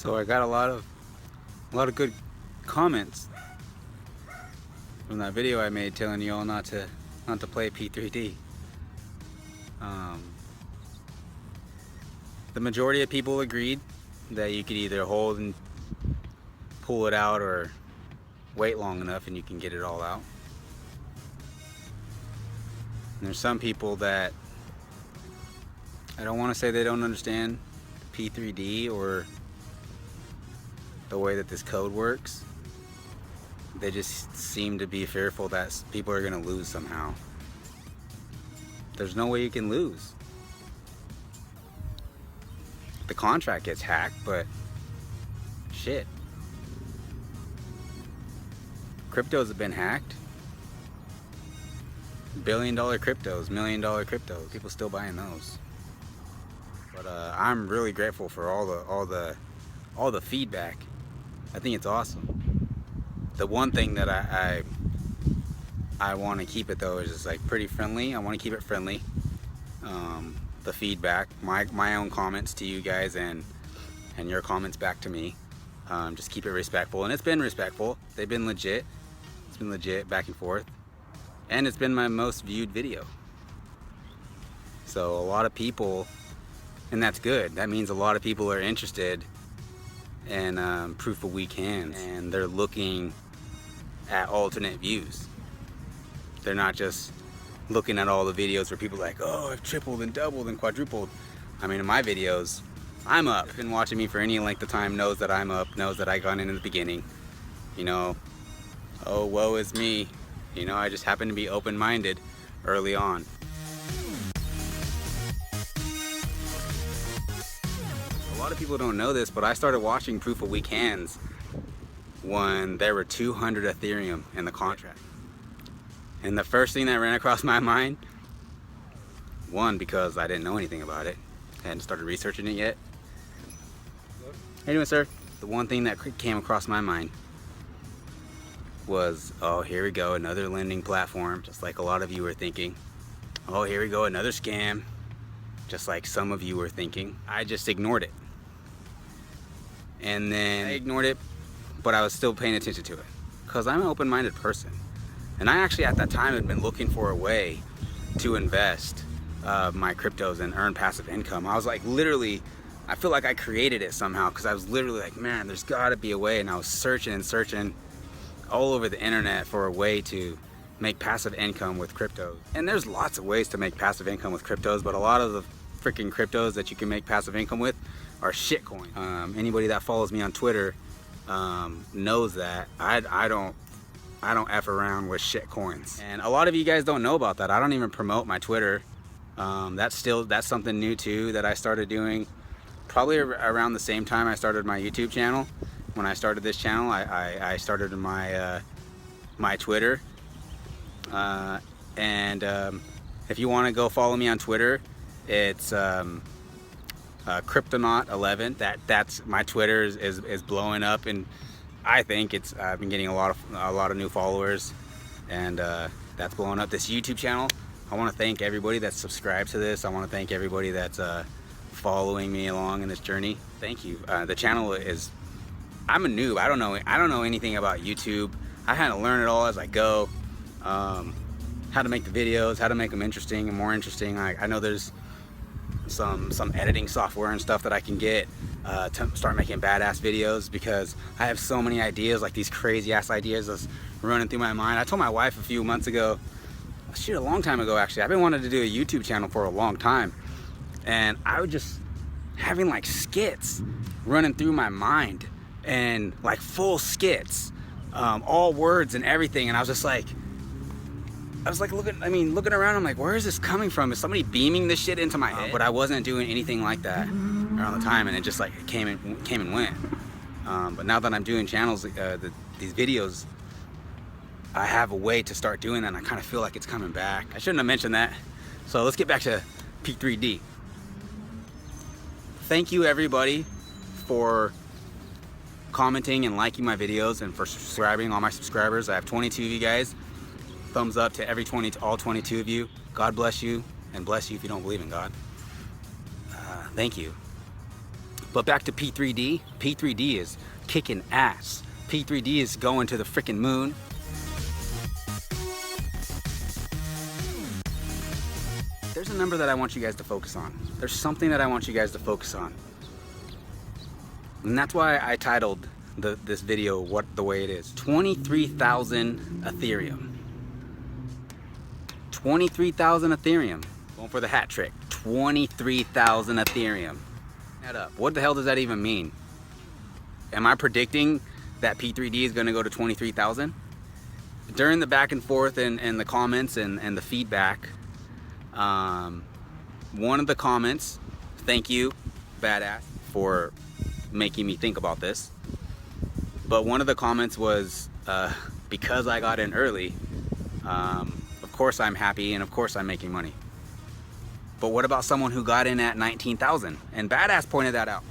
So I got a lot of good comments from that video I made telling you all not to play P3D. The majority of people agreed that you could either hold and pull it out or wait long enough and you can get it all out. And there's some people that, I don't want to say they don't understand P3D or the way that this code works. They just seem to be fearful that people are going to lose somehow. There's no way you can lose. The contract gets hacked, but shit. Cryptos have been hacked. $1 billion cryptos, $1 million cryptos. People still buying those. But I'm really grateful for all the feedback. I think it's awesome. The one thing that I want to keep it though is just like pretty friendly. I want to keep it friendly. The feedback, my own comments to you guys and your comments back to me. Just keep it respectful, and it's been respectful. They've been legit. It's been legit back and forth, and it's been my most viewed video. So a lot of people, and that's good. That means a lot of people are interested in proof of weak hands, and they're looking at alternate views. They're not just looking at all the videos where people are like, oh, I've tripled and doubled and quadrupled. I mean, in my videos, I'm up. Been watching me for any length of time knows that I'm up, knows that I got in the beginning. You know, oh, woe is me. You know, I just happen to be open-minded early on. A lot of people don't know this, but I started watching Proof of Weak Hands when there were 200 Ethereum in the contract. And the first thing that ran across my mind, one, because I didn't know anything about it, I hadn't started researching it yet. How you doing, sir? The one thing that came across my mind was, oh, here we go, another lending platform, just like a lot of you were thinking. Oh, here we go, another scam, just like some of you were thinking. I just ignored it. And then I ignored it, but I was still paying attention to it because I'm an open-minded person. And I actually at that time had been looking for a way to invest my cryptos and earn passive income. I was like, literally, I feel like I created it somehow because I was literally like, man, there's gotta be a way. And I was searching and searching all over the internet for a way to make passive income with cryptos. And there's lots of ways to make passive income with cryptos, but a lot of the freaking cryptos that you can make passive income with are shitcoins. Anybody that follows me on Twitter knows that I don't F around with shit coins. And a lot of you guys don't know about that. I don't even promote my Twitter. That's something new too that I started doing probably around the same time I started my YouTube channel. When I started this channel, I started my Twitter. If you want to go follow me on Twitter, it's Cryptonaut11. That's my Twitter is blowing up, and I think I've been getting a lot of new followers, and that's blowing up. This YouTube channel, I want to thank everybody that's subscribed to this. I want to thank everybody that's following me along in this journey. Thank you. The channel is, I'm a noob. I don't know anything about YouTube. I had to learn it all as I go. How to make the videos, how to make them interesting and more interesting. I know there's some editing software and stuff that I can get to start making badass videos, because I have so many ideas, like these crazy ass ideas that's running through my mind. I told my wife a few months ago, a long time ago actually, I've been wanting to do a YouTube channel for a long time, and I was just having like skits running through my mind, and like full skits, all words and everything, and I was like looking around, I'm like, where is this coming from? Is somebody beaming this shit into my head? But I wasn't doing anything like that around the time, and it just like came and went. But now that I'm doing channels, these videos, I have a way to start doing that, and I kind of feel like it's coming back. I shouldn't have mentioned that. So let's get back to P3D. Thank you everybody for commenting and liking my videos, and for subscribing, all my subscribers. I have 22 of you guys. Thumbs up to all 22 of you. God bless you, and bless you if you don't believe in God. Thank you. But back to P3D. P3D is kicking ass. P3D is going to the freaking moon. There's a number that I want you guys to focus on. There's something that I want you guys to focus on. And that's why I titled this video the way it is. 23,000 Ethereum. 23,000 Ethereum. Going for the hat trick. 23,000 Ethereum. Add up. What the hell does that even mean? Am I predicting that P3D is going to go to 23,000? During the back and forth and the comments and the feedback, one of the comments, thank you, Badass, for making me think about this. But one of the comments was, because I got in early, of course I'm happy and of course I'm making money. But what about someone who got in at 19,000? And Badass pointed that out.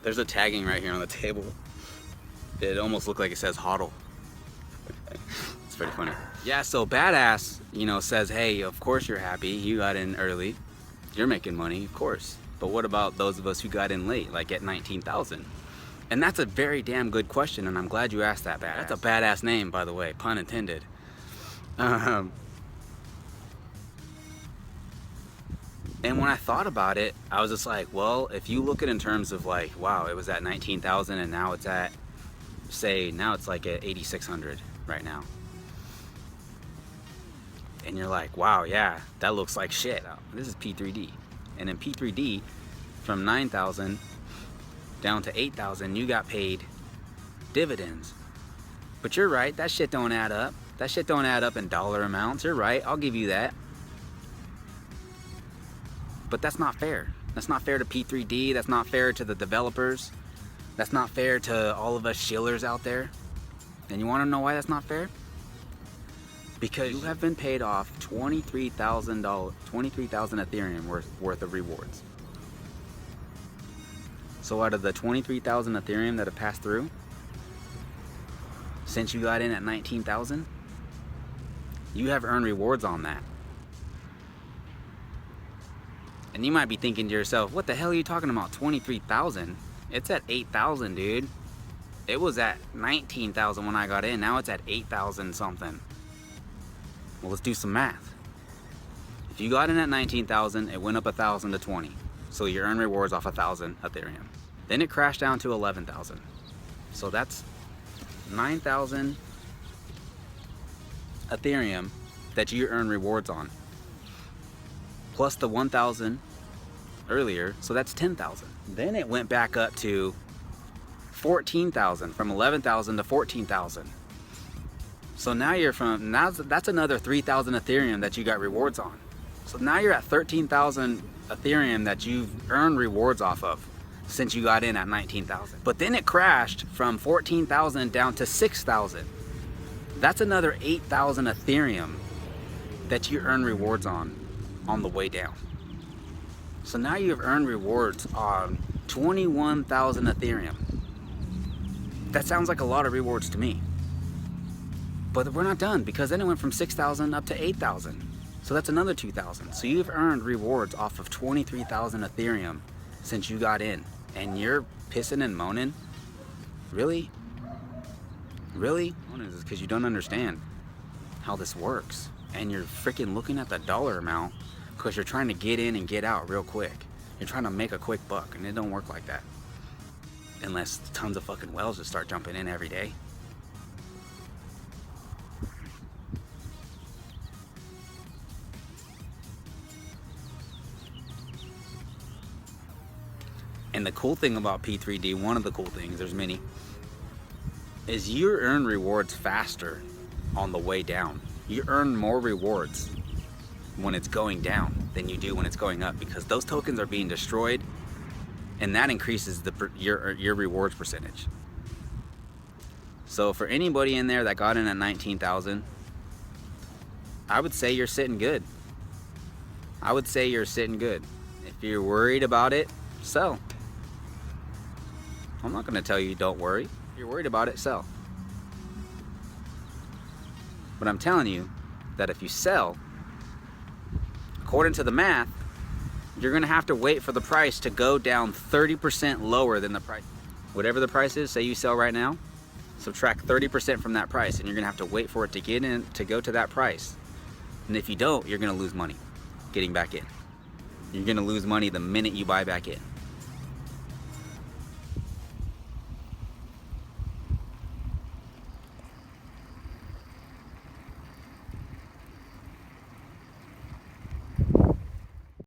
There's a tagging right here on the table. It almost looked like it says HODL. It's pretty funny. Yeah, so Badass, you know, says, hey, of course you're happy. You got in early. You're making money, of course. But what about those of us who got in late, like at 19,000? And that's a very damn good question, and I'm glad you asked that, Badass. That's a badass name, by the way, pun intended. And when I thought about it, I was just like, well, if you look at it in terms of like, wow, it was at 19,000 and now it's at, say, now it's like at 8,600 right now. And you're like, wow, yeah, that looks like shit. This is P3D. And in P3D, from 9,000 down to 8,000, you got paid dividends. But you're right, that shit don't add up. That shit don't add up in dollar amounts. You're right, I'll give you that. But that's not fair. That's not fair to P3D. That's not fair to the developers. That's not fair to all of us shillers out there. And you want to know why that's not fair? Because you have been paid off $23,000 Ethereum worth of rewards. So out of the 23,000 Ethereum that have passed through, since you got in at 19,000, you have earned rewards on that. And you might be thinking to yourself, what the hell are you talking about, 23,000? It's at 8,000, dude. It was at 19,000 when I got in, now it's at 8,000 something. Well, let's do some math. If you got in at 19,000, it went up 1,000 to 20. So you earn rewards off 1,000 Ethereum. Then it crashed down to 11,000. So that's 9,000 Ethereum that you earn rewards on. Plus the 1,000 earlier, so that's 10,000. Then it went back up to 14,000, from 11,000 to 14,000. So now that's another 3,000 Ethereum that you got rewards on. So now you're at 13,000 Ethereum that you've earned rewards off of since you got in at 19,000. But then it crashed from 14,000 down to 6,000. That's another 8,000 Ethereum that you earn rewards on the way down. So now you've earned rewards on 21,000 Ethereum. That sounds like a lot of rewards to me. But we're not done, because then it went from 6,000 up to 8,000. So that's another 2,000. So you've earned rewards off of 23,000 Ethereum since you got in. And you're pissing and moaning? Really? Really? It's because you don't understand how this works. And you're freaking looking at the dollar amount because you're trying to get in and get out real quick. You're trying to make a quick buck, and it don't work like that. Unless tons of fucking whales just start jumping in every day. And the cool thing about P3D, one of the cool things, there's many, is you earn rewards faster on the way down. You earn more rewards when it's going down than you do when it's going up, because those tokens are being destroyed, and that increases your rewards percentage. So for anybody in there that got in at 19,000, I would say you're sitting good. I would say you're sitting good. If you're worried about it, sell. I'm not going to tell you don't worry. If you're worried about it, sell. But I'm telling you that if you sell, according to the math, you're gonna have to wait for the price to go down 30% lower than the price. Whatever the price is, say you sell right now, subtract 30% from that price, and you're gonna have to wait for it to get in, to go to that price. And if you don't, you're gonna lose money getting back in. You're gonna lose money the minute you buy back in.